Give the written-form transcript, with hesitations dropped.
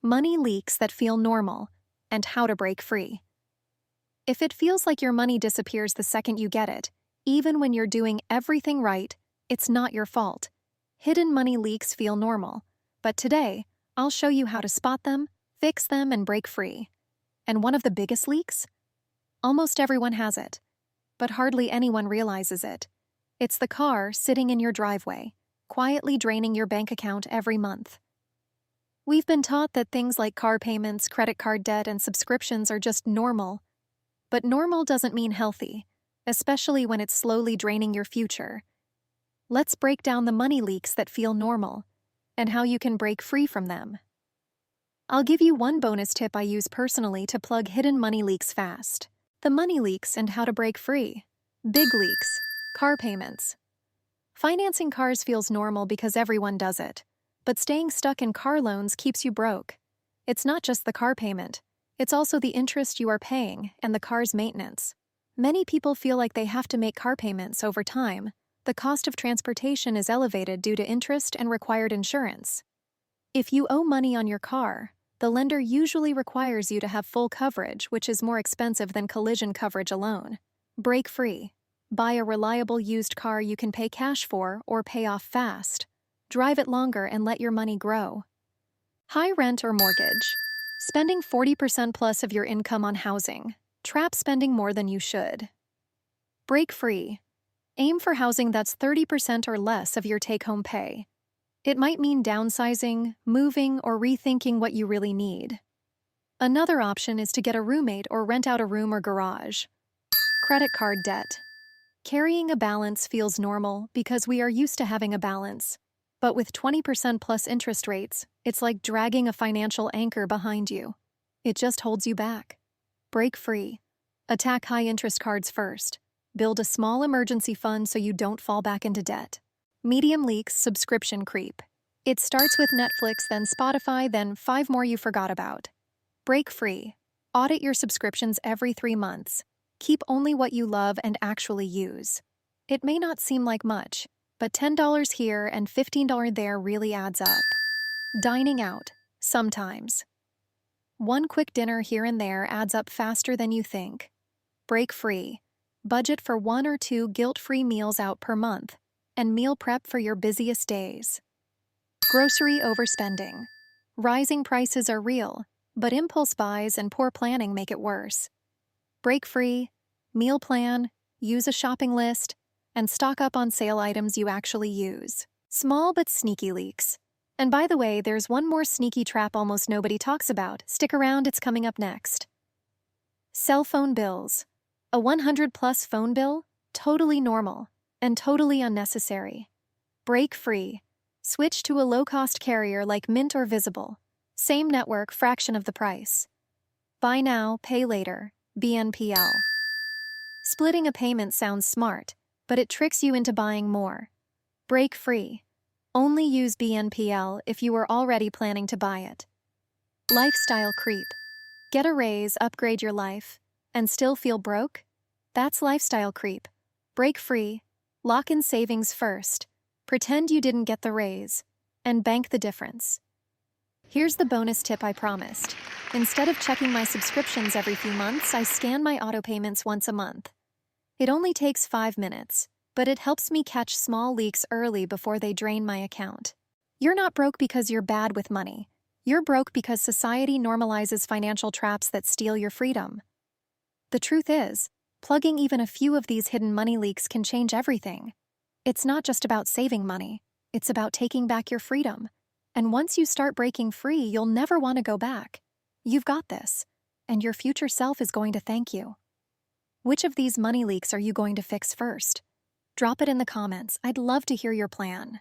money leaks that feel normal, and how to break free. If it feels like your money disappears the second you get it, even when you're doing everything right, it's not your fault. Hidden money leaks feel normal, but today, I'll show you how to spot them, fix them, and break free. And one of the biggest leaks? Almost everyone has it, but hardly anyone realizes it. It's the car sitting in your driveway, quietly draining your bank account every month. We've been taught that things like car payments, credit card debt, and subscriptions are just normal. But normal doesn't mean healthy, especially when it's slowly draining your future. Let's break down the money leaks that feel normal and how you can break free from them. I'll give you one bonus tip I use personally to plug hidden money leaks fast. The money leaks and how to break free. Big leaks. Car payments. Financing cars feels normal because everyone does it, but staying stuck in car loans keeps you broke. It's not just the car payment, it's also the interest you are paying and the car's maintenance. Many people feel like they have to make car payments over time. The cost of transportation is elevated due to interest and required insurance. If you owe money on your car, the lender usually requires you to have full coverage, which is more expensive than collision coverage alone. Break free. Buy a reliable used car you can pay cash for or pay off fast. Drive it longer and let your money grow. High rent or mortgage. Spending 40% plus of your income on housing. Trap spending more than you should. Break free. Aim for housing that's 30% or less of your take-home pay. It might mean downsizing, moving, or rethinking what you really need. Another option is to get a roommate or rent out a room or garage. Credit card debt. Carrying a balance feels normal because we are used to having a balance. But with 20% plus interest rates, it's like dragging a financial anchor behind you. It just holds you back. Break free. Attack high-interest cards first. Build a small emergency fund so you don't fall back into debt. Medium leaks, subscription creep. It starts with Netflix, then Spotify, then 5 more you forgot about. Break free. Audit your subscriptions every 3 months. Keep only what you love and actually use. It may not seem like much, but $10 here and $15 there really adds up. Dining out. Sometimes. One quick dinner here and there adds up faster than you think. Break free. Budget for 1 or 2 guilt-free meals out per month, and meal prep for your busiest days. Grocery overspending. Rising prices are real, but impulse buys and poor planning make it worse. Break free, meal plan, use a shopping list, and stock up on sale items you actually use. Small but sneaky leaks. And by the way, there's one more sneaky trap almost nobody talks about. Stick around, it's coming up next. Cell phone bills. A 100-plus phone bill? Totally normal and totally unnecessary. Break free. Switch to a low-cost carrier like Mint or Visible. Same network, fraction of the price. Buy now, pay later. BNPL. Splitting a payment sounds smart, but it tricks you into buying more. Break free. Only use BNPL if you were already planning to buy it. Lifestyle creep. Get a raise, upgrade your life, and still feel broke? That's lifestyle creep. Break free. Lock in savings first. Pretend you didn't get the raise, and bank the difference. Here's the bonus tip I promised. Instead of checking my subscriptions every few months, I scan my auto payments once a month. It only takes 5 minutes, but it helps me catch small leaks early before they drain my account. You're not broke because you're bad with money. You're broke because society normalizes financial traps that steal your freedom. The truth is, plugging even a few of these hidden money leaks can change everything. It's not just about saving money, it's about taking back your freedom. And once you start breaking free, you'll never want to go back. You've got this, and your future self is going to thank you. Which of these money leaks are you going to fix first? Drop it in the comments. I'd love to hear your plan.